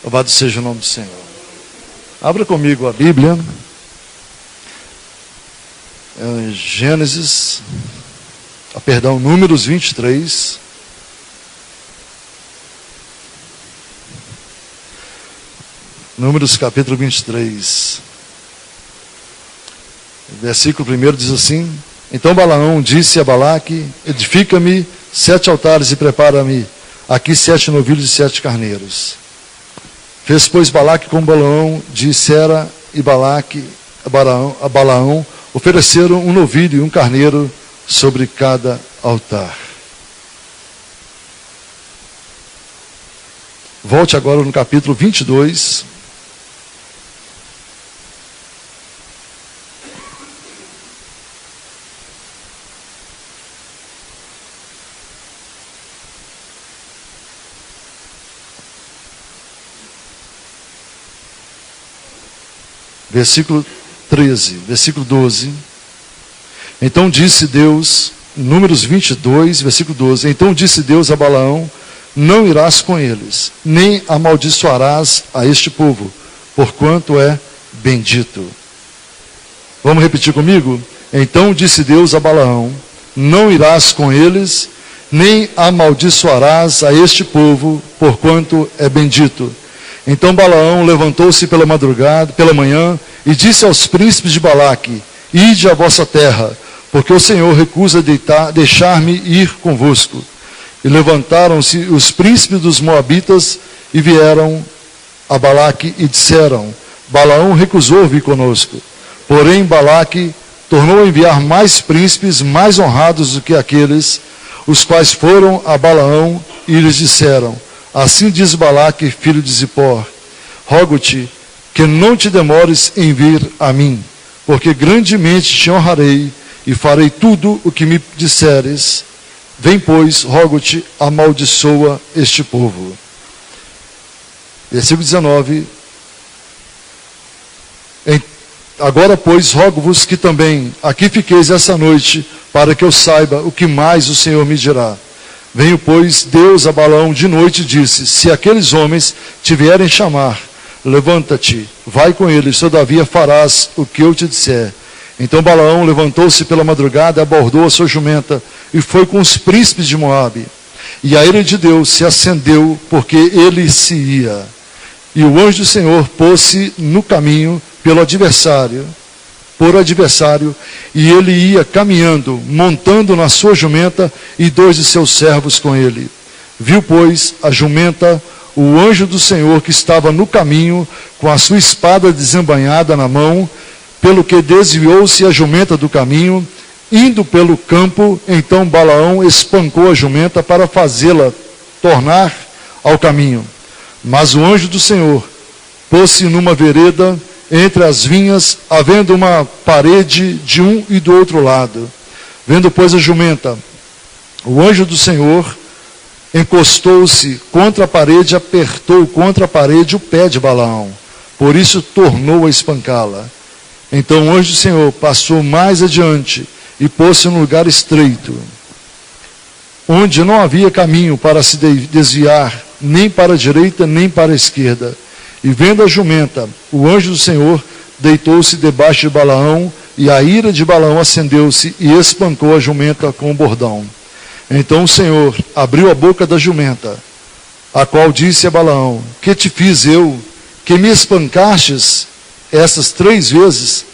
Louvado seja o nome do Senhor. Abra comigo a Bíblia. Números 23. Números capítulo 23. Versículo 1 diz assim: Então Balaão disse a Balaque: Edifica-me 7 altares e prepara-me aqui 7 novilhos e 7 carneiros. Fez, pois, Balaque como Balaão dissera, e Balaque a Balaão ofereceram um novilho e um carneiro sobre cada altar. Volte agora no capítulo 22. Versículo 13, versículo 12. Então disse Deus, Números 22, versículo 12. Então disse Deus a Balaão: Não irás com eles, nem amaldiçoarás a este povo, porquanto é bendito. Vamos repetir comigo? Então disse Deus a Balaão: Não irás com eles, nem amaldiçoarás a este povo, porquanto é bendito. Então Balaão levantou-se pela manhã, e disse aos príncipes de Balaque: Ide à vossa terra, porque o Senhor recusa deixar-me ir convosco. E levantaram-se os príncipes dos moabitas, e vieram a Balaque, e disseram: Balaão recusou vir conosco. Porém Balaque tornou a enviar mais príncipes, mais honrados do que aqueles, os quais foram a Balaão, e lhes disseram: Assim diz Balaque, filho de Zippor: Rogo-te que não te demores em vir a mim, porque grandemente te honrarei e farei tudo o que me disseres. Vem, pois, rogo-te, amaldiçoa este povo. Versículo 19. Agora, pois, rogo-vos que também aqui fiqueis essa noite, para que eu saiba o que mais o Senhor me dirá. Veio, pois, Deus a Balaão de noite e disse: Se aqueles homens te vierem chamar, levanta-te, vai com eles, todavia farás o que eu te disser. Então Balaão levantou-se pela madrugada, abordou a sua jumenta, e foi com os príncipes de Moabe. E a ira de Deus se acendeu, porque ele se ia. E o anjo do Senhor pôs-se no caminho por adversário, e ele ia caminhando, montando na sua jumenta, e 2 de seus servos com ele. Viu, pois, a jumenta, o anjo do Senhor que estava no caminho, com a sua espada desembainhada na mão, pelo que desviou-se a jumenta do caminho, indo pelo campo. Então Balaão espancou a jumenta para fazê-la tornar ao caminho. Mas o anjo do Senhor pôs-se numa vereda entre as vinhas, havendo uma parede de um e do outro lado. Vendo, pois, a jumenta, o anjo do Senhor encostou-se contra a parede, apertou contra a parede o pé de Balaão. Por isso tornou a espancá-la. Então o anjo do Senhor passou mais adiante e pôs-se num lugar estreito, onde não havia caminho para se desviar, nem para a direita, nem para a esquerda. E vendo a jumenta, o anjo do Senhor deitou-se debaixo de Balaão, e a ira de Balaão acendeu-se e espancou a jumenta com o bordão. Então o Senhor abriu a boca da jumenta, a qual disse a Balaão: Que te fiz eu, que me espancastes essas 3 vezes?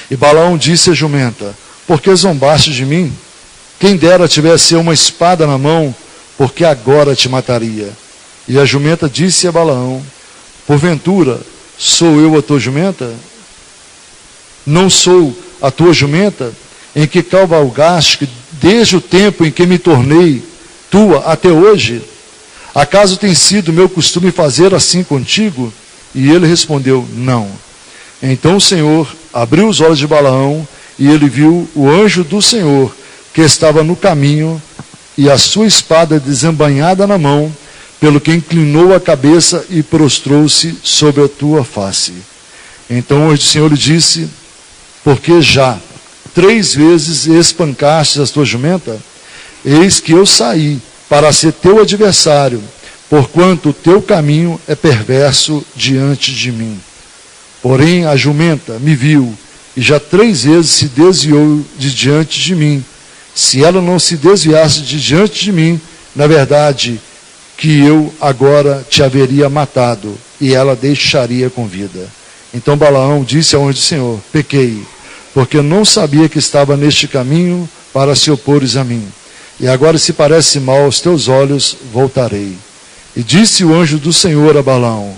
E Balaão disse à jumenta: Por que zombaste de mim? Quem dera tivesse eu uma espada na mão, porque agora te mataria. E a jumenta disse a Balaão: Porventura, sou eu a tua jumenta? Não sou a tua jumenta, em que cavalgaste desde o tempo em que me tornei tua até hoje? Acaso tem sido meu costume fazer assim contigo? E ele respondeu: Não. Então o Senhor abriu os olhos de Balaão, e ele viu o anjo do Senhor, que estava no caminho, e a sua espada desembainhada na mão, pelo que inclinou a cabeça e prostrou-se sobre a tua face. Então o anjo do Senhor lhe disse: Porque já 3 vezes espancaste a tua jumenta? Eis que eu saí para ser teu adversário, porquanto o teu caminho é perverso diante de mim. Porém a jumenta me viu, e já 3 vezes se desviou de diante de mim. Se ela não se desviasse de diante de mim, na verdade, que eu agora te haveria matado, e ela deixaria com vida. Então Balaão disse ao anjo do Senhor: pequei, porque não sabia que estava neste caminho para se opores a mim. E agora, se parece mal aos teus olhos, voltarei. E disse o anjo do Senhor a Balaão: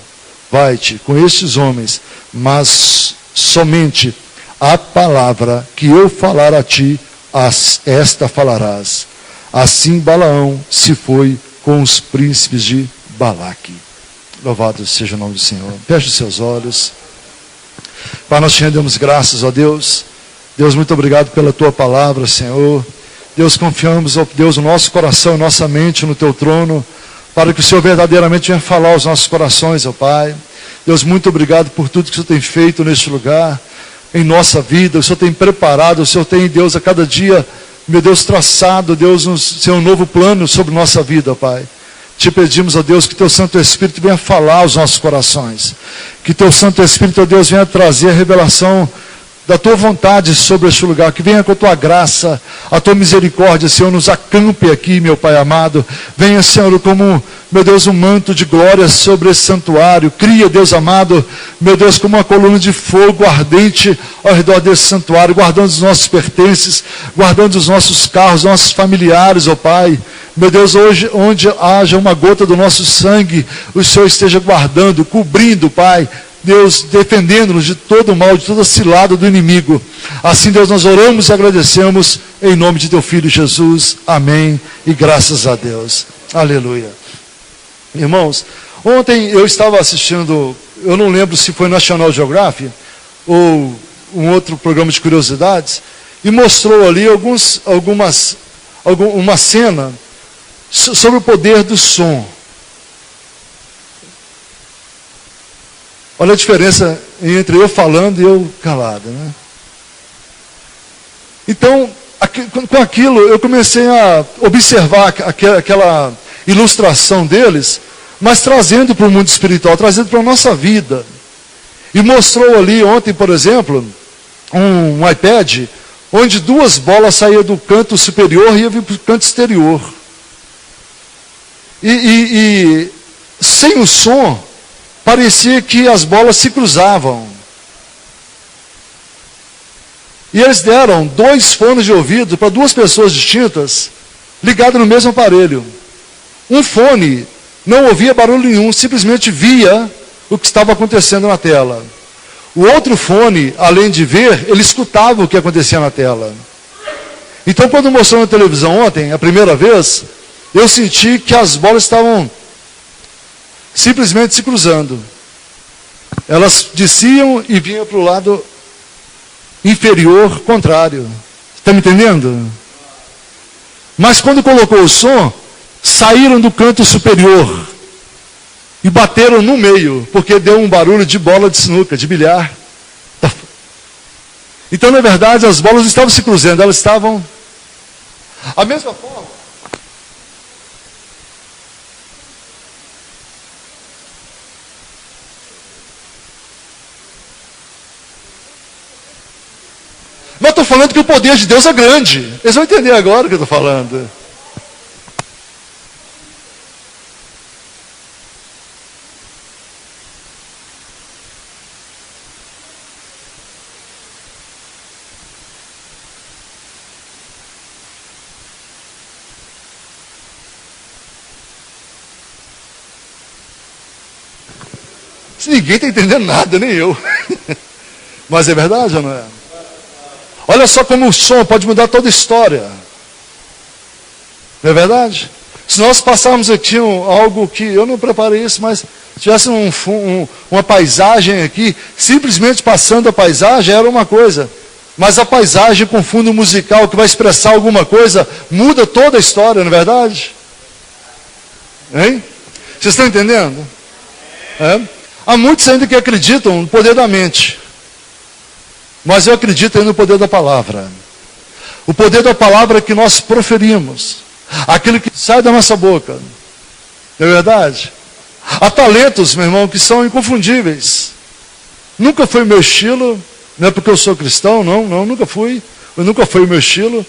vai-te com estes homens, mas somente a palavra que eu falar a ti, esta falarás. Assim Balaão se foi com os príncipes de Balaque. Louvado seja o nome do Senhor. Feche os seus olhos. Pai, nós te rendemos graças, ó Deus. Deus, muito obrigado pela tua palavra, Senhor. Deus, confiamos, ó Deus, o nosso coração e nossa mente no teu trono, para que o Senhor verdadeiramente venha falar aos nossos corações, ó Pai. Deus, muito obrigado por tudo que o Senhor tem feito neste lugar, em nossa vida. O Senhor tem preparado, o Senhor tem, Deus, a cada dia, meu Deus, traçado, Deus, um novo plano sobre nossa vida, Pai. Te pedimos, ó Deus, que teu Santo Espírito venha falar aos nossos corações. Que teu Santo Espírito, ó Deus, venha trazer a revelação da tua vontade sobre este lugar. Que venha com a tua graça, a tua misericórdia, Senhor, nos acampe aqui, meu Pai amado. Venha, Senhor, como, meu Deus, um manto de glória sobre esse santuário. Cria, Deus amado, meu Deus, como uma coluna de fogo ardente ao redor desse santuário, guardando os nossos pertences, guardando os nossos carros, nossos familiares, ó Pai. Meu Deus, hoje, onde haja uma gota do nosso sangue, o Senhor esteja guardando, cobrindo, Pai. Deus, defendendo-nos de todo o mal, de toda cilada do inimigo. Assim, Deus, nós oramos e agradecemos em nome de teu Filho Jesus. Amém. E graças a Deus. Aleluia. Irmãos, ontem eu estava assistindo, eu não lembro se foi National Geographic ou um outro programa de curiosidades, e mostrou ali uma cena sobre o poder do som. Olha a diferença entre eu falando e eu calado, né? Então, com aquilo, eu comecei a observar aquela ilustração deles, mas trazendo para o mundo espiritual, trazendo para a nossa vida. E mostrou ali ontem, por exemplo, um iPad, onde 2 bolas saíam do canto superior e iam para o canto exterior. E sem o som, parecia que as bolas se cruzavam. E eles deram 2 fones de ouvido para 2 pessoas distintas, ligadas no mesmo aparelho. Um fone não ouvia barulho nenhum, simplesmente via o que estava acontecendo na tela. O outro fone, além de ver, ele escutava o que acontecia na tela. Então, quando mostrou na televisão ontem, a primeira vez, eu senti que as bolas estavam simplesmente se cruzando. Elas desciam e vinham para o lado inferior, contrário. Está me entendendo? Mas quando colocou o som, saíram do canto superior e bateram no meio, porque deu um barulho de bola de sinuca, de bilhar. Então, na verdade, as bolas não estavam se cruzando, elas estavam... A mesma forma... Mas estou falando que o poder de Deus é grande. Eles vão entender agora o que eu estou falando. Ninguém está entendendo nada, nem eu. Mas é verdade ou não é? Olha só como o som pode mudar toda a história. Não é verdade? Se nós passarmos aqui algo que eu não preparei isso, mas tivesse uma paisagem aqui, simplesmente passando a paisagem era uma coisa. Mas a paisagem com fundo musical que vai expressar alguma coisa, muda toda a história, não é verdade? Hein? Vocês estão entendendo? É? Há muitos ainda que acreditam no poder da mente. Mas eu acredito no poder da palavra. O poder da palavra que nós proferimos. Aquilo que sai da nossa boca. Não é verdade? Há talentos, meu irmão, que são inconfundíveis. Nunca foi o meu estilo, não é porque eu sou cristão, nunca fui. Nunca foi o meu estilo,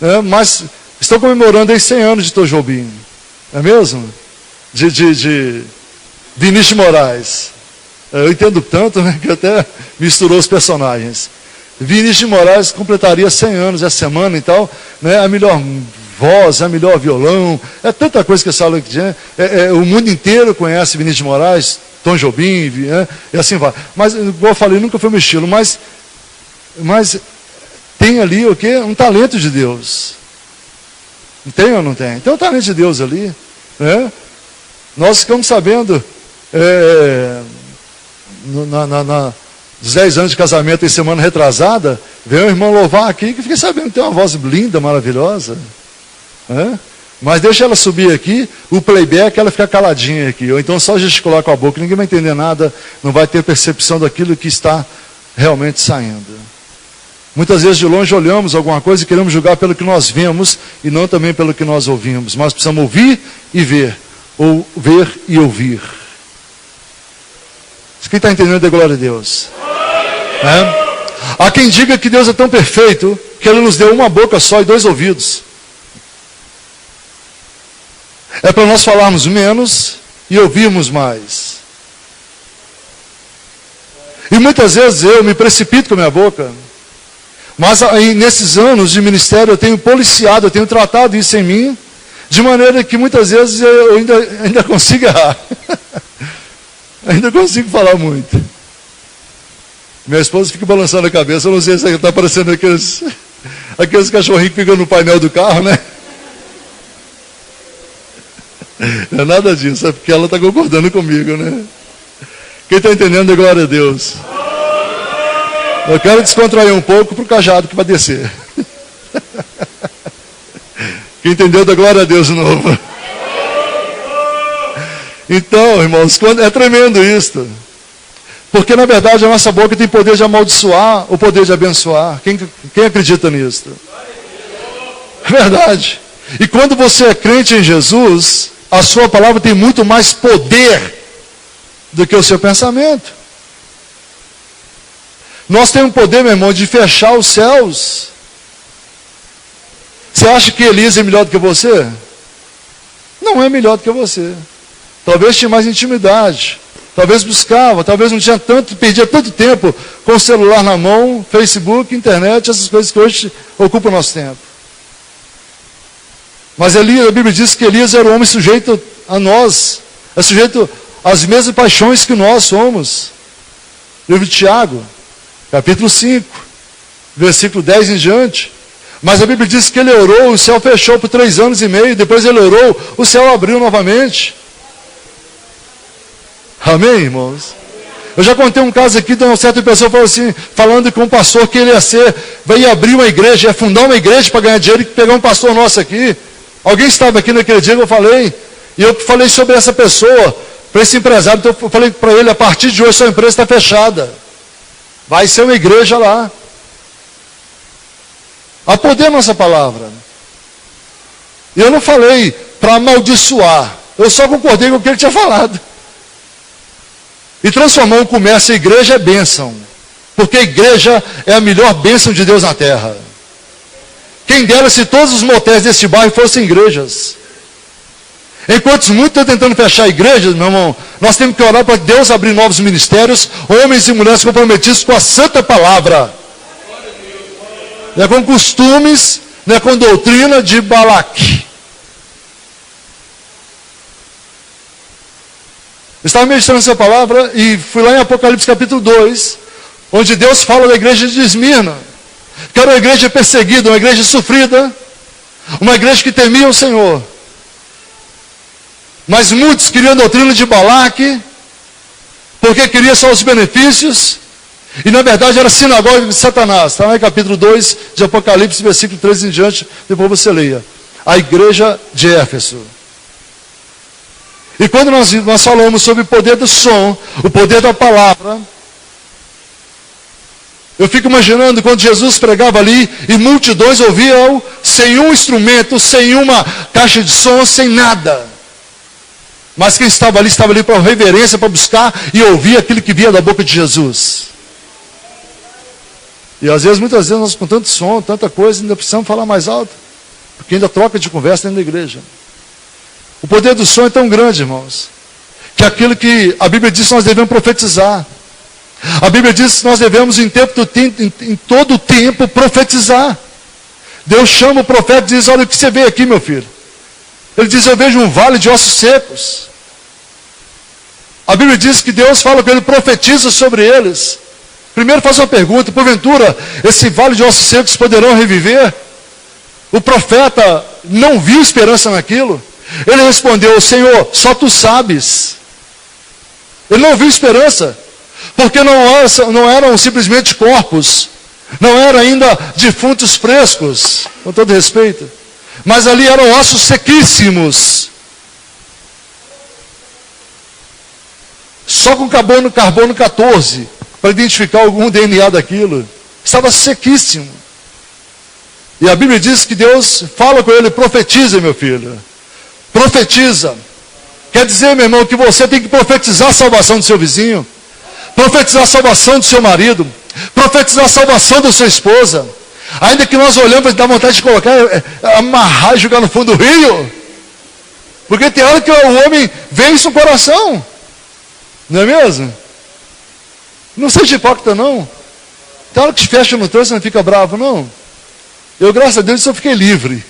né? Mas estão comemorando aí 100 anos de Tom Jobim, não é mesmo? De Vinícius de Moraes. Eu entendo tanto, né, que até misturou os personagens. Vinícius de Moraes completaria 100 anos essa semana e tal, né? A melhor voz, a melhor violão, é tanta coisa que eu falo aqui, o mundo inteiro conhece Vinícius de Moraes, Tom Jobim, né? E assim vai. Mas, igual eu falei, nunca foi o meu estilo, mas tem ali o quê? Um talento de Deus. Não tem ou não tem? Tem um talento de Deus ali, né? Nós ficamos sabendo, dos 10 anos de casamento em semana retrasada, veio um irmão louvar aqui, que fiquei sabendo que tem uma voz linda, maravilhosa. Né? Mas deixa ela subir aqui, o playback, ela fica caladinha aqui. Ou então só gesticular com a boca, ninguém vai entender nada, não vai ter percepção daquilo que está realmente saindo. Muitas vezes de longe olhamos alguma coisa e queremos julgar pelo que nós vemos e não também pelo que nós ouvimos. Mas precisamos ouvir e ver, ou ver e ouvir. Quem está entendendo é glória a Deus. Há quem diga que Deus é tão perfeito que Ele nos deu uma boca só e 2 ouvidos. É para nós falarmos menos e ouvirmos mais. E muitas vezes eu me precipito com a minha boca. Mas aí, nesses anos de ministério eu tenho policiado, eu tenho tratado isso em mim, de maneira que muitas vezes eu ainda consigo errar. Ainda consigo falar muito. Minha esposa fica balançando a cabeça, eu não sei se está parecendo aqueles cachorrinhos que ficam no painel do carro, né? Não é nada disso, é porque ela está concordando comigo, né? Quem está entendendo é glória a Deus. Eu quero descontrair um pouco para o cajado que vai descer. Quem entendeu, dá glória a Deus de novo. Então, irmãos, é tremendo isto. Porque, na verdade, a nossa boca tem poder de amaldiçoar ou poder de abençoar. Quem acredita nisto? É verdade. E quando você é crente em Jesus, a sua palavra tem muito mais poder do que o seu pensamento. Nós temos poder, meu irmão, de fechar os céus. Você acha que Elias é melhor do que você? Não é melhor do que você. Talvez tinha mais intimidade. Talvez buscava, talvez não tinha tanto, perdia tanto tempo com o celular na mão, Facebook, internet, essas coisas que hoje ocupam o nosso tempo. Mas Elias, a Bíblia diz que Elias era um homem sujeito a nós, é sujeito às mesmas paixões que nós somos. Livro de Tiago, capítulo 5, versículo 10 em diante. Mas a Bíblia diz que ele orou, o céu fechou por 3 anos e meio, depois ele orou, o céu abriu novamente. Amém, irmãos? Eu já contei um caso aqui de uma certa pessoa falando com um pastor que ele ia abrir uma igreja, ia fundar uma igreja para ganhar dinheiro e pegar um pastor nosso aqui. Alguém estava aqui naquele dia que eu falei, e eu falei sobre essa pessoa, para esse empresário, então eu falei para ele, a partir de hoje sua empresa está fechada. Vai ser uma igreja lá. Há poder na nossa palavra. E eu não falei para amaldiçoar, eu só concordei com o que ele tinha falado. E transformar o comércio em igreja é bênção. Porque a igreja é a melhor bênção de Deus na terra. Quem dera se todos os motéis desse bairro fossem igrejas. Enquanto muitos estão tentando fechar igrejas, meu irmão, nós temos que orar para Deus abrir novos ministérios, homens e mulheres comprometidos com a santa palavra. Não é com costumes, não é com doutrina de Balaque. Estava meditando essa palavra e fui lá em Apocalipse capítulo 2, onde Deus fala da igreja de Esmirna, que era uma igreja perseguida, uma igreja sofrida, uma igreja que temia o Senhor. Mas muitos queriam a doutrina de Balaque, porque queria só os benefícios, e na verdade era a sinagoga de Satanás. Está lá em capítulo 2 de Apocalipse, versículo 13 em diante, depois você leia. A igreja de Éfeso. E quando nós falamos sobre o poder do som, o poder da palavra, eu fico imaginando quando Jesus pregava ali e multidões ouviam sem um instrumento, sem uma caixa de som, sem nada. Mas quem estava ali para reverência, para buscar e ouvir aquilo que vinha da boca de Jesus. E às vezes, muitas vezes, nós com tanto som, tanta coisa, ainda precisamos falar mais alto. Porque ainda troca de conversa dentro da igreja. O poder do som é tão grande, irmãos, que aquilo que a Bíblia diz que nós devemos profetizar. A Bíblia diz que nós devemos, em todo o tempo, profetizar. Deus chama o profeta e diz: olha o que você vê aqui, meu filho. Ele diz: eu vejo um vale de ossos secos. A Bíblia diz que Deus fala com ele, profetiza sobre eles. Primeiro faz uma pergunta: porventura, esse vale de ossos secos poderão reviver? O profeta não viu esperança naquilo. Ele respondeu: Senhor, só tu sabes. Ele não viu esperança, porque não eram simplesmente corpos, não eram ainda defuntos frescos, com todo respeito, mas ali eram ossos sequíssimos, só com carbono 14, para identificar algum DNA daquilo, estava sequíssimo. E a Bíblia diz que Deus fala com ele: profetiza, meu filho, profetiza. Quer dizer, meu irmão, que você tem que profetizar a salvação do seu vizinho, profetizar a salvação do seu marido, profetizar a salvação da sua esposa. Ainda que nós olhamos e dá vontade de colocar, amarrar e jogar no fundo do rio. Porque tem hora que o homem vence no coração. Não é mesmo? Não seja hipócrita, não. Tem hora que te fecha no trânsito e não fica bravo, não. Eu, graças a Deus, só fiquei livre.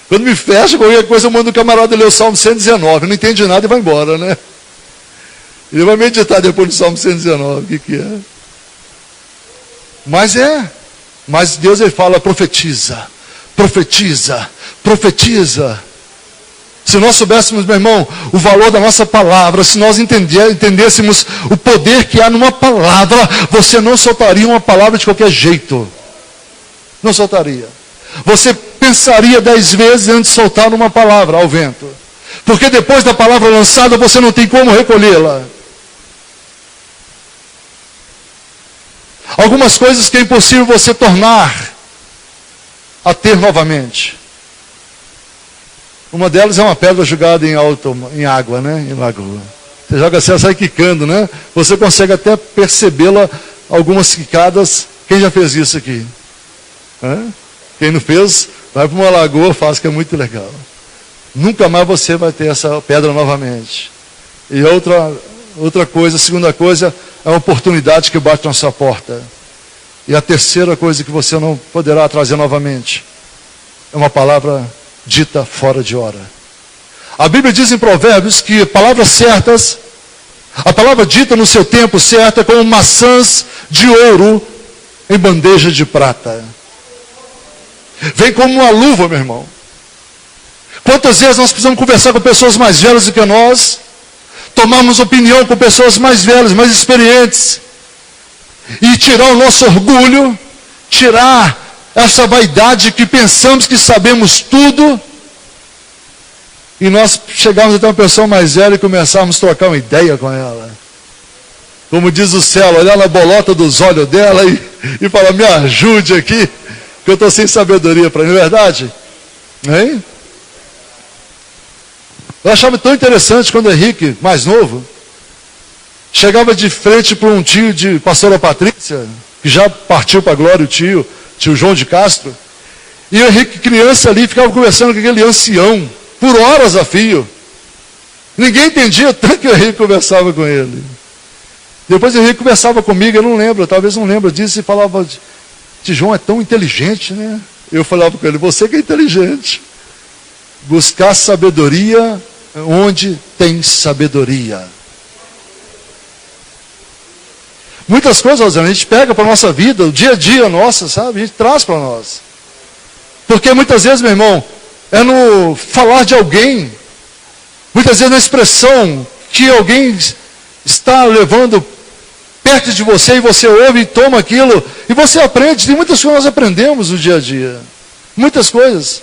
Quando me fecha, qualquer coisa, eu mando o camarada ler o Salmo 119. Não entende nada e vai embora, né? Ele vai meditar depois do Salmo 119. O que é? Mas Deus, ele fala: profetiza, profetiza, profetiza. Se nós soubéssemos, meu irmão, o valor da nossa palavra, se nós entendêssemos o poder que há numa palavra, você não soltaria uma palavra de qualquer jeito. Não soltaria. Você pensaria 10 vezes antes de soltar uma palavra ao vento. Porque depois da palavra lançada, você não tem como recolhê-la. Algumas coisas que é impossível você tornar a ter novamente. Uma delas é uma pedra jogada em água, né? Em lagoa. Você joga assim, ela sai quicando, né? Você consegue até percebê-la, algumas quicadas. Quem já fez isso aqui? Quem não fez, vai para uma lagoa, faz, que é muito legal. Nunca mais você vai ter essa pedra novamente. E outra coisa, a segunda coisa, é uma oportunidade que bate na sua porta. E a terceira coisa que você não poderá trazer novamente é uma palavra dita fora de hora. A Bíblia diz em Provérbios que palavras certas, a palavra dita no seu tempo certo é como maçãs de ouro em bandeja de prata. Vem como uma luva, meu irmão. Quantas vezes nós precisamos conversar com pessoas mais velhas do que nós, tomarmos opinião com pessoas mais velhas, mais experientes, e tirar o nosso orgulho, tirar essa vaidade que pensamos que sabemos tudo, e nós chegarmos até uma pessoa mais velha e começarmos a trocar uma ideia com ela. Como diz o céu, olhar na bolota dos olhos dela e falar: me ajude aqui, que eu estou sem sabedoria para mim, não é verdade? Hein? Eu achava tão interessante quando o Henrique, mais novo, chegava de frente para um tio de pastora Patrícia, que já partiu para a glória, o tio João de Castro, e o Henrique, criança ali, ficava conversando com aquele ancião, por horas a fio. Ninguém entendia tanto que o Henrique conversava com ele. Depois o Henrique conversava comigo, eu não lembro, talvez não lembro disso, e falava: João é tão inteligente, né? Eu falava com ele: você que é inteligente. Buscar sabedoria onde tem sabedoria. Muitas coisas a gente pega para a nossa vida, o dia a dia nossa, sabe? A gente traz para nós. Porque muitas vezes, meu irmão, é no falar de alguém, muitas vezes na expressão que alguém está levando perto de você, e você ouve e toma aquilo, e você aprende. Tem muitas coisas que nós aprendemos no dia a dia. Muitas coisas.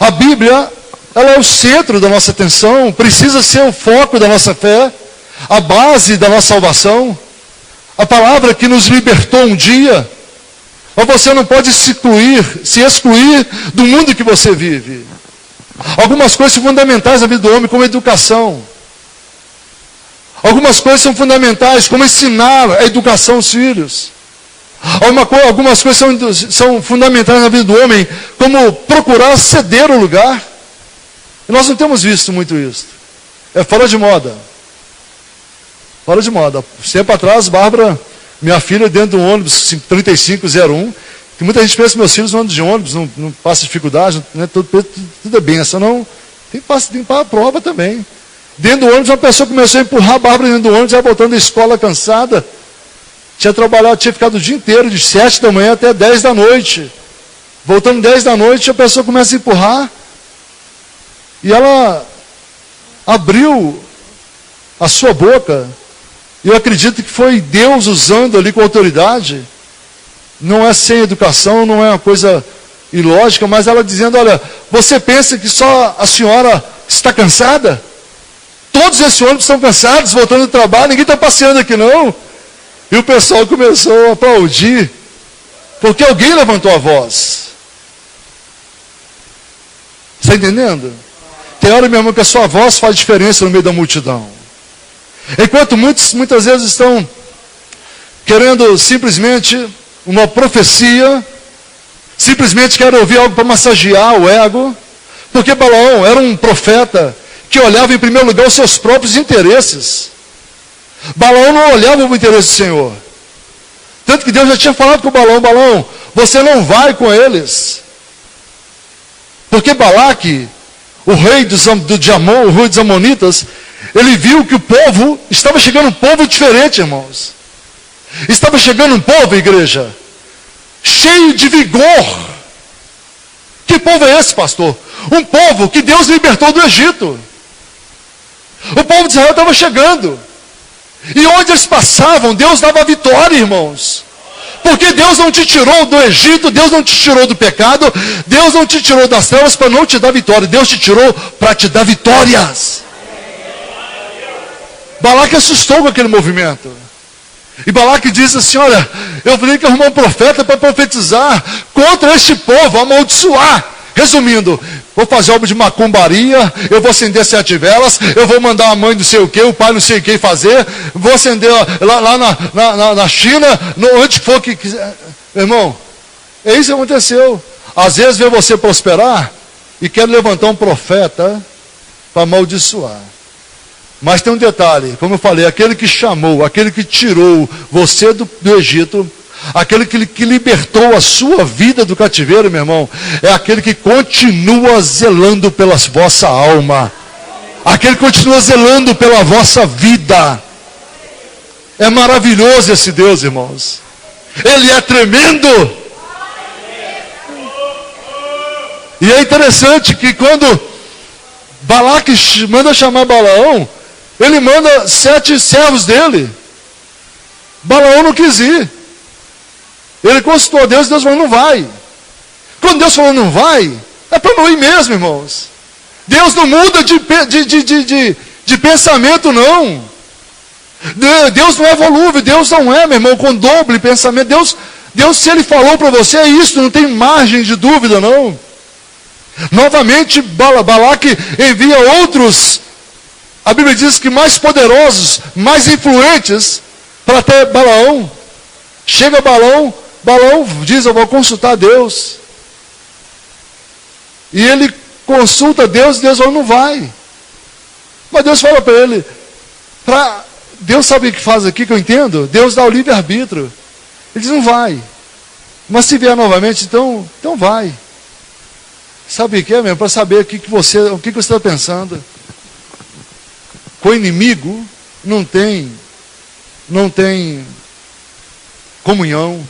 A Bíblia, ela é o centro da nossa atenção, precisa ser o foco da nossa fé, a base da nossa salvação, a palavra que nos libertou um dia. Mas você não pode se excluir do mundo que você vive. Algumas coisas são fundamentais na vida do homem, como a educação. Algumas coisas são fundamentais, como ensinar a educação aos filhos. Algumas coisas são fundamentais na vida do homem, como procurar ceder o lugar. E nós não temos visto muito isso. É fora de moda. Fora de moda. Tempo atrás, Bárbara, minha filha, dentro de um ônibus 3501, que muita gente pensa que meus filhos não andam de ônibus, não passa dificuldade, né? Tudo é benção, não. Tem que parar a prova também. Dentro do ônibus, uma pessoa começou a empurrar a Bárbara dentro do ônibus, ela voltando da escola cansada. Tinha trabalhado, tinha ficado o dia inteiro, de 7 da manhã até 10 da noite. Voltando 10 da noite, a pessoa começa a empurrar. E ela abriu a sua boca. E eu acredito que foi Deus usando ali com autoridade. Não é sem educação, não é uma coisa ilógica, mas ela dizendo, olha, você pensa que só a senhora está cansada? Todos esses ônibus estão cansados, voltando do trabalho, ninguém está passeando aqui não. E o pessoal começou a aplaudir, porque alguém levantou a voz. Está entendendo? Tem hora, meu irmão, que a sua voz faz diferença no meio da multidão. Enquanto muitas vezes estão querendo simplesmente uma profecia, simplesmente querem ouvir algo para massagear o ego, porque Balaão era um profeta que olhava em primeiro lugar os seus próprios interesses. Balaão não olhava o interesse do Senhor. Tanto que Deus já tinha falado com Balaão, Balaão, você não vai com eles. Porque Balaque, o rei dos Amonitas, ele viu que o povo, estava chegando um povo diferente, irmãos. Estava chegando um povo, igreja, cheio de vigor. Que povo é esse, pastor? Um povo que Deus libertou do Egito. O povo de Israel estava chegando. E onde eles passavam, Deus dava vitória, irmãos. Porque Deus não te tirou do Egito, Deus não te tirou do pecado, Deus não te tirou das trevas para não te dar vitória. Deus te tirou para te dar vitórias. Balaque assustou com aquele movimento. E Balaque disse assim, olha, eu vim que arrumar um profeta para profetizar contra este povo, amaldiçoar. Resumindo, vou fazer obra de macumbaria, eu vou acender 7 velas, eu vou mandar a mãe não sei o que, o pai não sei o que fazer, vou acender lá na China, onde for que quiser. Irmão, é isso que aconteceu. Às vezes vê você prosperar e quer levantar um profeta para amaldiçoar. Mas tem um detalhe, como eu falei, aquele que chamou, aquele que tirou você do Egito, aquele que libertou a sua vida do cativeiro, meu irmão, é aquele que continua zelando pela vossa alma. Aquele que continua zelando pela vossa vida. É maravilhoso esse Deus, irmãos. Ele é tremendo. E é interessante que quando Balaque manda chamar Balaão, ele manda 7 servos dele. Balaão não quis ir. Ele consultou a Deus e Deus falou, não vai. Quando Deus falou, não vai, é para não ir mesmo, irmãos. Deus não muda de pensamento, não. Deus não é volúvel, Deus não é, meu irmão, com doble pensamento. Deus, se Ele falou para você, é isso, não tem margem de dúvida, não. Novamente, Balaque envia outros, a Bíblia diz que mais poderosos, mais influentes, para ter Balaão. Chega Balaão diz, eu vou consultar Deus. E ele consulta Deus, e Deus fala, não vai. Mas Deus fala para ele, Deus sabe o que faz aqui, que eu entendo? Deus dá o livre-arbítrio. Ele diz, não vai. Mas se vier novamente, então vai. Sabe o que é mesmo? Para saber o que você está pensando. Com o inimigo, não tem comunhão.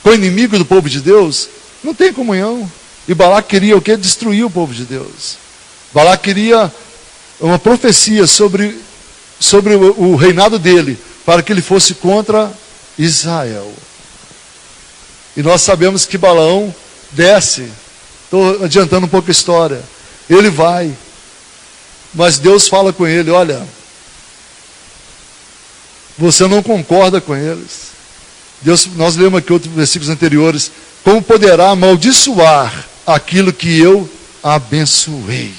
Com o inimigo do povo de Deus, não tem comunhão. E Balaque queria o quê? Destruir o povo de Deus. Balaque queria uma profecia sobre o reinado dele, para que ele fosse contra Israel. E nós sabemos que Balaão desce. Estou adiantando um pouco a história. Ele vai. Mas Deus fala com ele, olha, você não concorda com eles. Nós lemos aqui outros versículos anteriores, como poderá amaldiçoar aquilo que eu abençoei.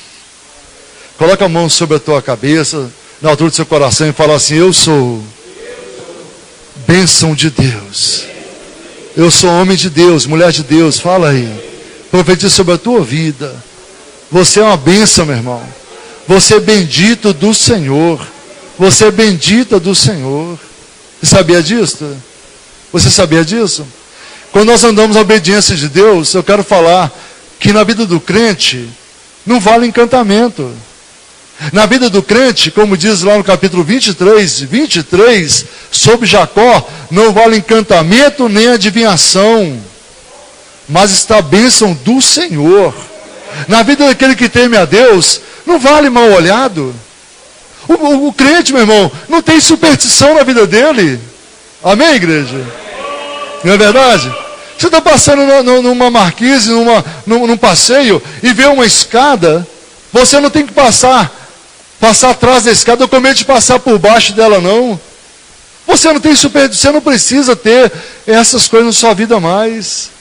Coloca a mão sobre a tua cabeça, na altura do seu coração, e fala assim: eu sou bênção de Deus. Eu sou homem de Deus, mulher de Deus. Fala aí. Profetiza sobre a tua vida. Você é uma bênção, meu irmão. Você é bendito do Senhor. Você é bendita do Senhor. Você sabia disso? Você sabia disso? Quando nós andamos na obediência de Deus, eu quero falar que na vida do crente não vale encantamento. Na vida do crente, como diz lá no capítulo 23, sobre Jacó, não vale encantamento nem adivinhação, mas está a bênção do Senhor. Na vida daquele que teme a Deus, não vale mal olhado. O crente, meu irmão, não tem superstição na vida dele. Amém, igreja? Não é verdade? Você está passando numa marquise, num passeio, e vê uma escada, você não tem que passar atrás da escada, ou com medo de passar por baixo dela, não. Você não precisa ter essas coisas na sua vida mais.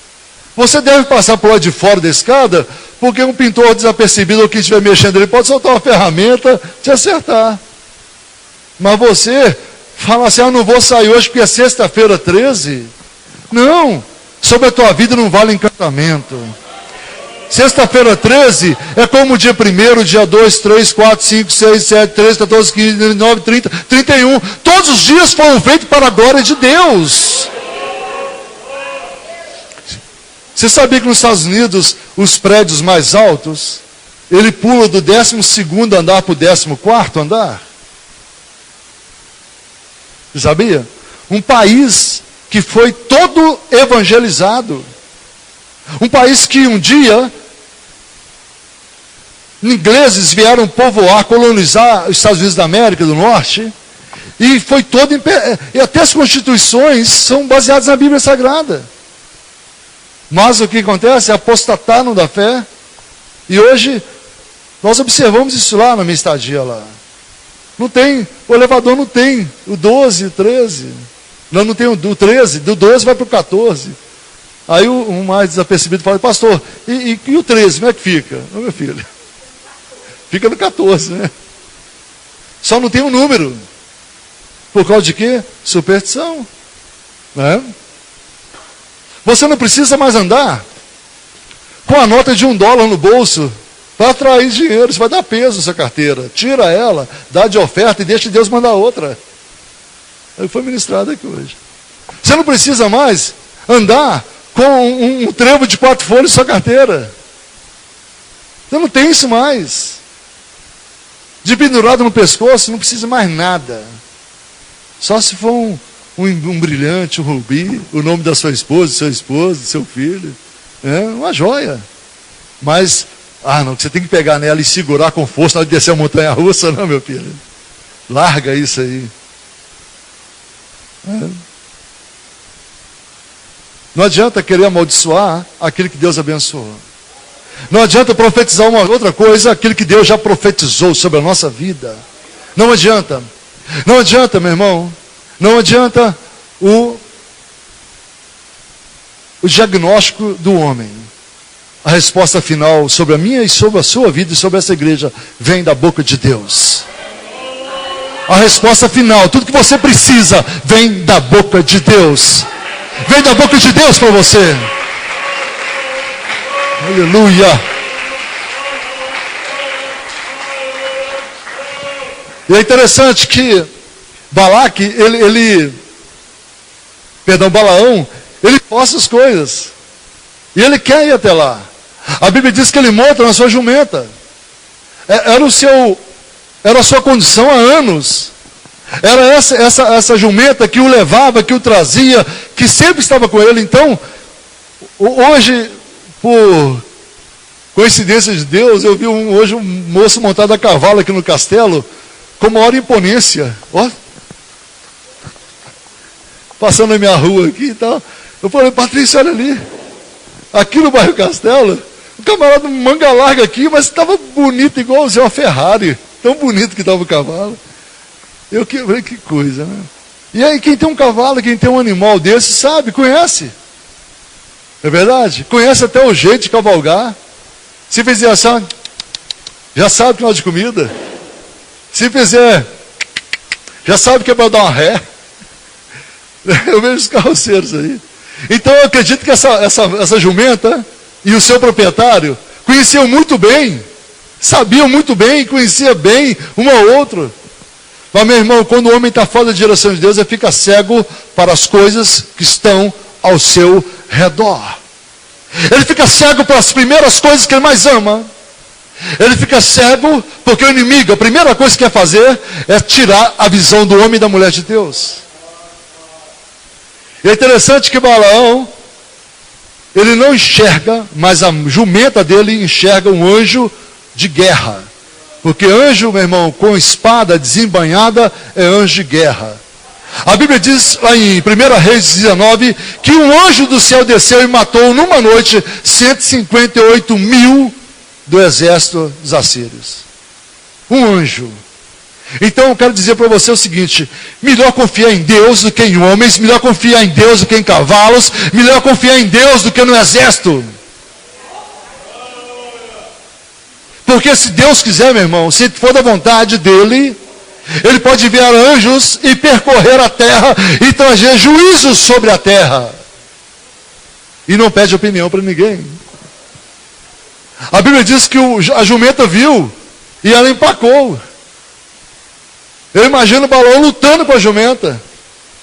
Você deve passar por lá de fora da escada, porque um pintor desapercebido, ou quem estiver mexendo, ele pode soltar uma ferramenta, te acertar. Mas você fala assim: não vou sair hoje porque é sexta-feira 13. Não, sobre a tua vida não vale encantamento. Sexta-feira 13 é como o dia 1º, dia 2, 3, 4, 5, 6, 7, 13, 14, 15, 19, 30, 31. Todos os dias foram feitos para a glória de Deus. Você sabia que nos Estados Unidos, os prédios mais altos, ele pula do 12º andar para o 14º andar? Você sabia? Um país que foi todo evangelizado. Um país que um dia ingleses vieram povoar, colonizar os Estados Unidos da América do Norte, e foi todo, e até as constituições são baseadas na Bíblia Sagrada. Mas o que acontece? Apostataram da fé, e hoje nós observamos isso lá na minha estadia lá. Não tem, o elevador não tem o 12, o 13, não tem o 13, do 12 vai para o 14. Aí o mais desapercebido fala: pastor, e o 13, como é que fica? Ô, meu filho, fica no 14, né? Só não tem um número. Por causa de quê? Superstição. Né? Você não precisa mais andar com a nota de $1 no bolso para atrair dinheiro. Isso vai dar peso na sua carteira. Tira ela, dá de oferta e deixa Deus mandar outra. Foi ministrado aqui hoje. Você não precisa mais andar com um trevo de 4 folhas em sua carteira. Você não tem isso mais. De pendurado no pescoço, não precisa mais nada. Só se for um brilhante, um rubi, o nome da sua esposa, do seu esposo, do seu filho. É uma joia. Mas, não, que você tem que pegar nela e segurar com força na hora de descer a montanha russa, não, meu filho. Larga isso aí. Não adianta querer amaldiçoar aquele que Deus abençoou. Não adianta profetizar uma outra coisa, aquilo que Deus já profetizou sobre a nossa vida. Não adianta. Não adianta, meu irmão. Não adianta o diagnóstico do homem. A resposta final sobre a minha e sobre a sua vida e sobre essa igreja vem da boca de Deus. A resposta final, tudo que você precisa, vem da boca de Deus. Vem da boca de Deus para você. Aleluia. E é interessante que Balaão, ele posta as coisas. E ele quer ir até lá. A Bíblia diz que ele monta na sua jumenta. Era a sua condição há anos. Era essa jumenta que o levava, que o trazia, que sempre estava com ele. Então, hoje, por coincidência de Deus, eu vi hoje um moço montado a cavalo aqui no castelo, com maior imponência. Ó, passando na minha rua aqui e tal. Eu falei: Patrícia, olha ali. Aqui no bairro Castelo, o camarada manga larga aqui, mas estava bonito, igualzinho uma Ferrari. Tão bonito que estava o cavalo. Eu falei: que coisa, né? E aí, quem tem um cavalo, quem tem um animal desse, sabe, conhece. É verdade? Conhece até o jeito de cavalgar. Se fizer assim, já sabe que é hora de comida. Se fizer, já sabe que é para dar uma ré. Eu vejo os carroceiros aí. Então eu acredito que essa jumenta e o seu proprietário conheciam muito bem, sabiam muito bem, conheciam bem um ao outro. Mas, meu irmão, quando o homem está fora da direção de Deus, ele fica cego para as coisas que estão ao seu redor. Ele fica cego para as primeiras coisas que ele mais ama. Ele fica cego porque o inimigo, a primeira coisa que quer fazer é tirar a visão do homem e da mulher de Deus. E é interessante que Balaão, ele não enxerga, mas a jumenta dele enxerga um anjo de guerra. Porque anjo, meu irmão, com espada desembainhada é anjo de guerra. A Bíblia diz lá em 1 Reis 19 que um anjo do céu desceu e matou numa noite 158 mil do exército dos assírios. Um anjo. Então eu quero dizer para você o seguinte: melhor confiar em Deus do que em homens, melhor confiar em Deus do que em cavalos, melhor confiar em Deus do que no exército. Porque se Deus quiser, meu irmão, se for da vontade dele, ele pode enviar anjos e percorrer a terra e trazer juízo sobre a terra. E não pede opinião para ninguém. A Bíblia diz que a jumenta viu e ela empacou. Eu imagino Balaão lutando com a jumenta,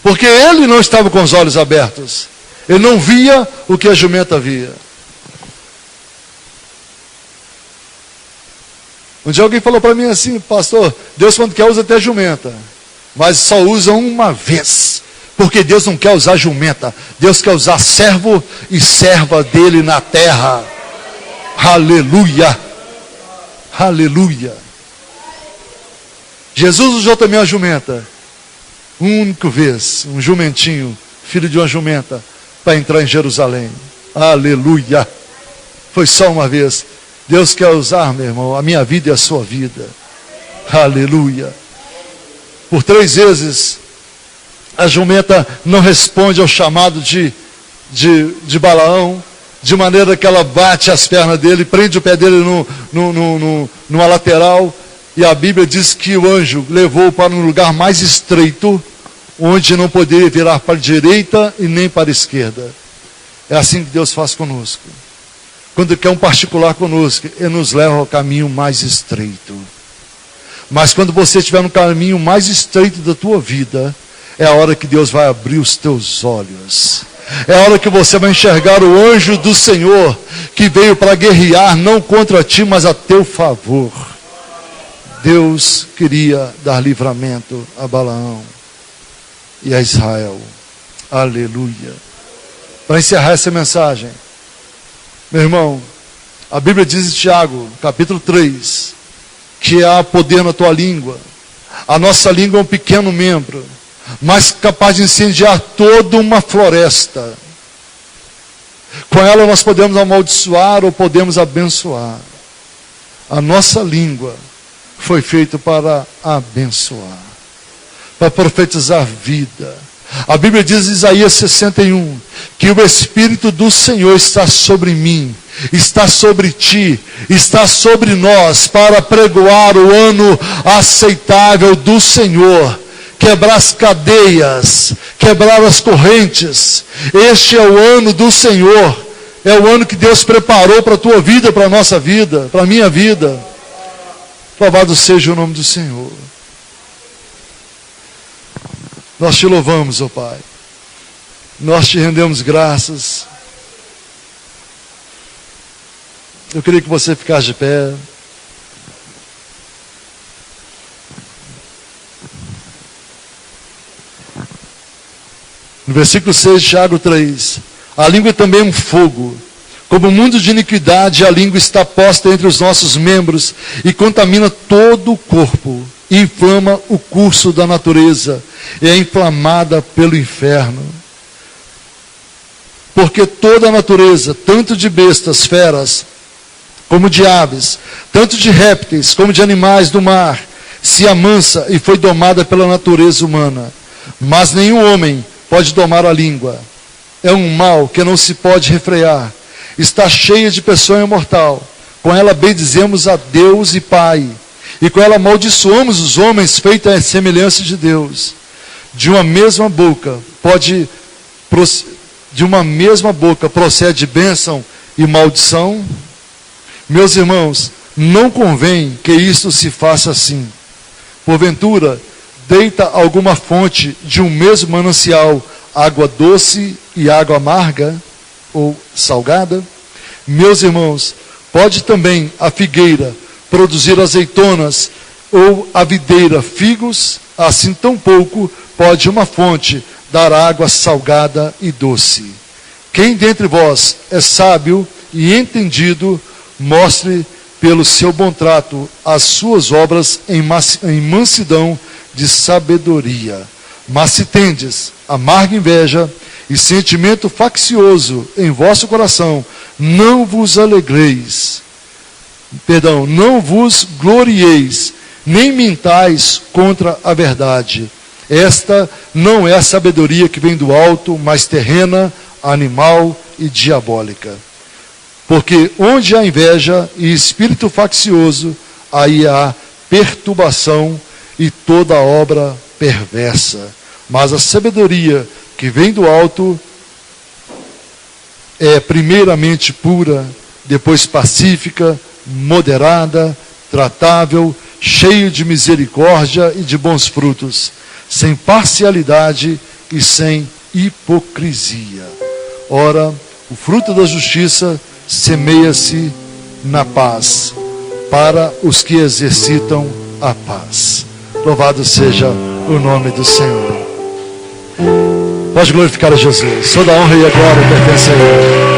porque ele não estava com os olhos abertos. Ele não via o que a jumenta via. Um dia alguém falou para mim assim: pastor, Deus quando quer usa até jumenta, mas só usa uma vez, porque Deus não quer usar jumenta, Deus quer usar servo e serva dele na terra. Aleluia, aleluia. Jesus usou também a jumenta, uma única vez, um jumentinho, filho de uma jumenta, para entrar em Jerusalém. Aleluia, foi só uma vez. Deus quer usar, meu irmão, a minha vida e a sua vida. Aleluia. Por 3 vezes, a jumenta não responde ao chamado de Balaão, de maneira que ela bate as pernas dele, prende o pé dele numa lateral, e a Bíblia diz que o anjo levou para um lugar mais estreito, onde não poderia virar para a direita e nem para a esquerda. É assim que Deus faz conosco. Quando quer um particular conosco, Ele nos leva ao caminho mais estreito. Mas quando você estiver no caminho mais estreito da tua vida, é a hora que Deus vai abrir os teus olhos. É a hora que você vai enxergar o anjo do Senhor, que veio para guerrear, não contra ti, mas a teu favor. Deus queria dar livramento a Balaão e a Israel. Aleluia. Para encerrar essa mensagem, meu irmão, a Bíblia diz em Tiago, capítulo 3, que há poder na tua língua. A nossa língua é um pequeno membro, mas capaz de incendiar toda uma floresta. Com ela nós podemos amaldiçoar ou podemos abençoar. A nossa língua foi feita para abençoar, para profetizar vida. A Bíblia diz em Isaías 61, que o Espírito do Senhor está sobre mim, está sobre ti, está sobre nós, para pregoar o ano aceitável do Senhor, quebrar as cadeias, quebrar as correntes. Este é o ano do Senhor, é o ano que Deus preparou para a tua vida, para a nossa vida, para a minha vida. Louvado seja o nome do Senhor. Nós te louvamos, ó Pai. Nós te rendemos graças. Eu queria que você ficasse de pé. No versículo 6 de Tiago 3. A língua é também um fogo. Como mundo de iniquidade, a língua está posta entre os nossos membros e contamina todo o corpo. E inflama o curso da natureza, e é inflamada pelo inferno. Porque toda a natureza, tanto de bestas, feras, como de aves, tanto de répteis, como de animais do mar, se amansa e foi domada pela natureza humana. Mas nenhum homem pode domar a língua. É um mal que não se pode refrear. Está cheia de peçonha mortal. Com ela bendizemos a Deus e Pai, e com ela amaldiçoamos os homens feitos à semelhança de Deus. De uma mesma boca procede bênção e maldição. Meus irmãos, não convém que isto se faça assim. Porventura, deita alguma fonte de um mesmo manancial água doce e água amarga ou salgada? Meus irmãos, pode também a figueira produzir azeitonas ou a videira figos? Assim tampouco pode uma fonte dar água salgada e doce. Quem dentre vós é sábio e entendido, mostre pelo seu bom trato as suas obras em mansidão de sabedoria. Mas se tendes amarga inveja e sentimento faccioso em vosso coração, não vos glorieis, nem mintais contra a verdade. Esta não é a sabedoria que vem do alto, mas terrena, animal e diabólica. Porque onde há inveja e espírito faccioso, aí há perturbação e toda obra perversa. Mas a sabedoria que vem do alto é primeiramente pura, depois pacífica, moderada, tratável, cheio de misericórdia e de bons frutos, sem parcialidade e sem hipocrisia. Ora, o fruto da justiça semeia-se na paz, para os que exercitam a paz. Louvado seja o nome do Senhor. Pode glorificar a Jesus. Toda a honra e a glória pertence a Ele.